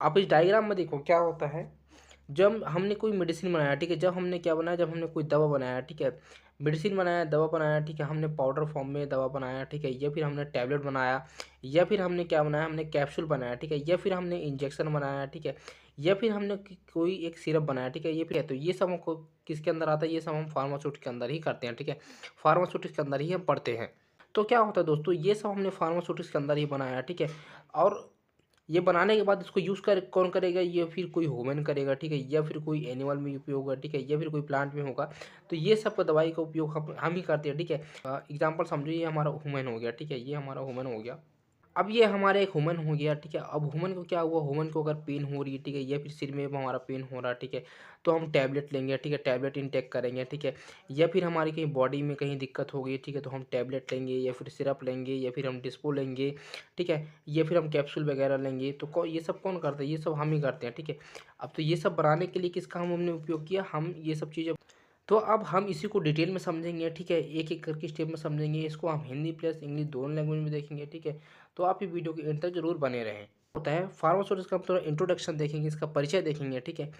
आप इस डायग्राम में देखो क्या होता है। जब हमने कोई मेडिसिन बनाया, ठीक है, जब हमने क्या बनाया, जब हमने कोई दवा बनाया, ठीक है, मेडिसिन बनाया, दवा बनाया, ठीक है, हमने पाउडर फॉर्म में दवा बनाया, ठीक है, या फिर हमने टैबलेट बनाया, या फिर हमने क्या बनाया, हमने कैप्सूल बनाया, ठीक है, या फिर हमने इंजेक्शन बनाया, ठीक है, या फिर हमने कोई एक सिरप बनाया, ठीक है, ये फिर तो ये सब हमको किसके अंदर आता है, ये सब हम फार्मास्यूटिक्स के अंदर ही करते हैं, ठीक है, फार्मास्यूटिक्स के अंदर ही हम पढ़ते हैं। तो क्या होता है दोस्तों, ये सब हमने फार्मास्यूटिक्स के अंदर ही बनाया, ठीक है, और ये बनाने के बाद इसको यूज़ कर कौन करेगा, ये फिर कोई ह्यूमन करेगा, ठीक है, या फिर कोई एनिमल में उपयोग होगा, ठीक है, या फिर कोई प्लांट में होगा। तो ये सब का दवाई का उपयोग हम ही करते हैं, ठीक है। एग्जाम्पल समझो, ये हमारा ह्यूमन हो गया, ठीक है, ये हमारा ह्यूमन हो गया। अब ये हमारा एक ह्यूमन हो गया, ठीक है। अब ह्यूमन को क्या हुआ, ह्यूमन को अगर पेन हो रही है, ठीक है, या फिर सिर में हमारा पेन हो रहा है, ठीक है, तो हम टैबलेट लेंगे, ठीक है, टैबलेट इनटेक करेंगे, ठीक है, या फिर हमारी कहीं बॉडी में कहीं दिक्कत हो गई, ठीक है, तो हम टैबलेट लेंगे, या फिर सिरप लेंगे, या फिर हम डिस्पो लेंगे, ठीक है, या फिर हम कैप्सूल वगैरह लेंगे। तो ये सब कौन करता है, ये सब हम ही करते हैं, ठीक है। अब तो ये सब बनाने के लिए किसका हमने उपयोग किया, हम ये सब चीज़ें। तो अब हम इसी को डिटेल में समझेंगे, ठीक है, एक एक करके स्टेप में समझेंगे। इसको हम हिंदी प्लस इंग्लिश दोनों लैंग्वेज में देखेंगे, ठीक है। तो आप ये वीडियो के एंड तक जरूर बने रहें। होता है फार्मास्यूटिक्स का हम थोड़ा इंट्रोडक्शन देखेंगे, इसका परिचय देखेंगे, ठीक है।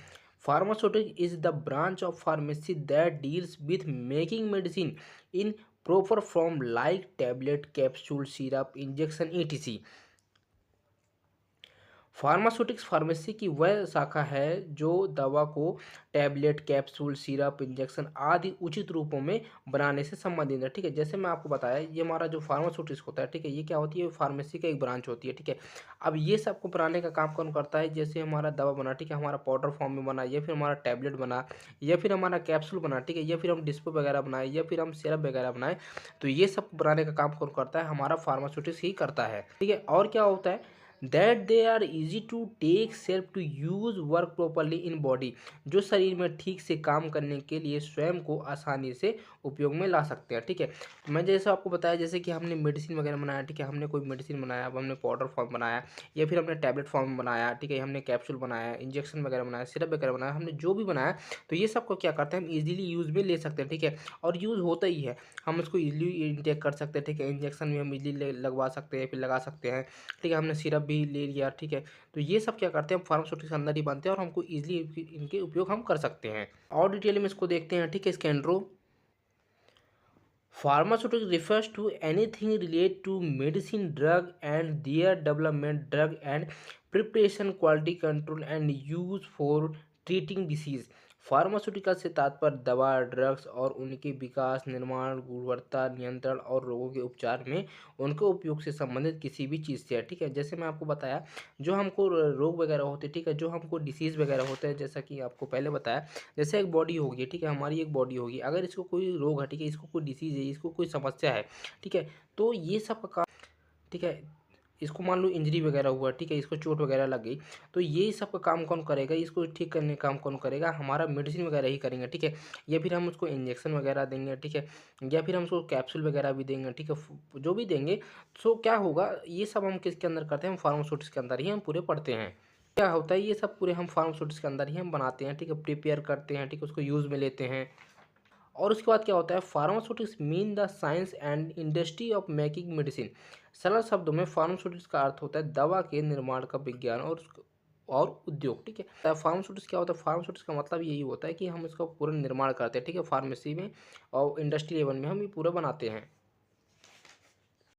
Pharmaceutic is the branch of pharmacy that deals with making medicine in proper form like tablet, capsule, syrup, injection, etc. Pharmaceutics pharmacy की वह शाखा है जो दवा को टैबलेट, कैप्सूल, सिरप, इंजेक्शन आदि उचित रूपों में बनाने से संबंधित है, ठीक है। जैसे मैं आपको बताया, ये हमारा जो फार्मास्यूटिक्स होता है, ठीक है, ये क्या होती है, फार्मेसी का एक ब्रांच होती है, ठीक है। अब ये सबको बनाने का काम कौन करता है, जैसे हमारा दवा बना, ठीक है, हमारा पाउडर फॉर्म में बना, या फिर हमारा टैबलेट बना, या फिर हमारा कैप्सूल बना, ठीक है, या फिर हम डिस्पो वगैरह बनाए, या फिर हम सिरप वगैरह बनाए। तो ये सब बनाने का काम कौन करता है, हमारा फार्मास्यूटिक्स ही करता है, ठीक है। और क्या होता है, that they are easy to take, self to use, work properly in body, जो शरीर में ठीक से काम करने के लिए स्वयं को आसानी से उपयोग में ला सकते हैं, ठीक है। मैं जैसे आपको बताया, जैसे कि हमने मेडिसिन वगैरह बनाया, ठीक है, हमने कोई मेडिसिन बनाया, अब हमने पाउडर फॉर्म बनाया, या फिर हमने टैबलेट फॉर्म बनाया, ठीक है, हमने कैप्सूल बनाया, इंजेक्शन वगैरह बनाया, सिरप वगैरह बनाया, हमने जो भी बनाया, तो ये सब को क्या करते हैं, हम इजीली यूज में ले सकते हैं, ठीक है। और यूज़ होता ही है, हम इसको इजीली इंटेक कर सकते हैं, ठीक है। इंजेक्शन भी हम इजीली लगवा सकते हैं, फिर लगा सकते हैं, ठीक है। हमने सिरप भी ले लिया, ठीक है। तो ये सब क्या करते हैं, हम फार्मास्यूटिक्स के अंदर ही बनते हैं, और हमको ईजिली इनके उपयोग हम कर सकते हैं। और डिटेल में इसको देखते हैं, ठीक है। इसके andro pharmaceutics refers to anything related to medicine, drug and their development, drug and preparation, quality control and use for treating disease। Pharmaceutical से तात्पर्य दवा, ड्रग्स और उनके विकास, निर्माण, गुणवत्ता नियंत्रण और रोगों के उपचार में उनके उपयोग से संबंधित किसी भी चीज़ से है, ठीक है। जैसे मैं आपको बताया, जो हमको रोग वगैरह होते हैं, ठीक है, जो हमको डिसीज़ वगैरह होते हैं, जैसा कि आपको पहले बताया, जैसे एक बॉडी होगी, ठीक है, हमारी एक बॉडी होगी, अगर इसको कोई रोग है, ठीक है, इसको कोई डिसीज़ है, इसको कोई समस्या है, ठीक है, तो ये सब का ठीक है, इसको मान लो इंजरी वगैरह हुआ, ठीक है, इसको चोट वगैरह लग गई, तो ये सब का काम कौन करेगा, इसको ठीक करने का काम कौन करेगा, हमारा मेडिसिन वगैरह ही करेंगे, ठीक है। या फिर हम उसको इंजेक्शन वगैरह देंगे, ठीक है, या फिर हम उसको कैप्सूल वगैरह भी देंगे, ठीक है, जो भी देंगे। तो क्या होगा, ये सब हम किसके अंदर करते हैं, हम फार्मास्यूटिक्स के अंदर ही हम पूरे पढ़ते हैं। क्या होता है, ये सब पूरे हम फार्मास्यूटिक्स के अंदर ही हम बनाते हैं, ठीक है, प्रिपेयर करते हैं, ठीक है, उसको यूज़ में लेते हैं। और उसके बाद क्या होता है, pharmaceutics mean the science and industry of making medicine. सरल शब्दों में फार्मास्यूटिक्स का अर्थ होता है दवा के निर्माण का विज्ञान और उद्योग, ठीक है। फार्मास्यूटिक्स क्या होता है, फार्मास्यूटिक्स का मतलब यही होता है कि हम इसका पूरा निर्माण करते हैं, ठीक है, फार्मेसी में और इंडस्ट्री लेवल में हम ये पूरा बनाते हैं।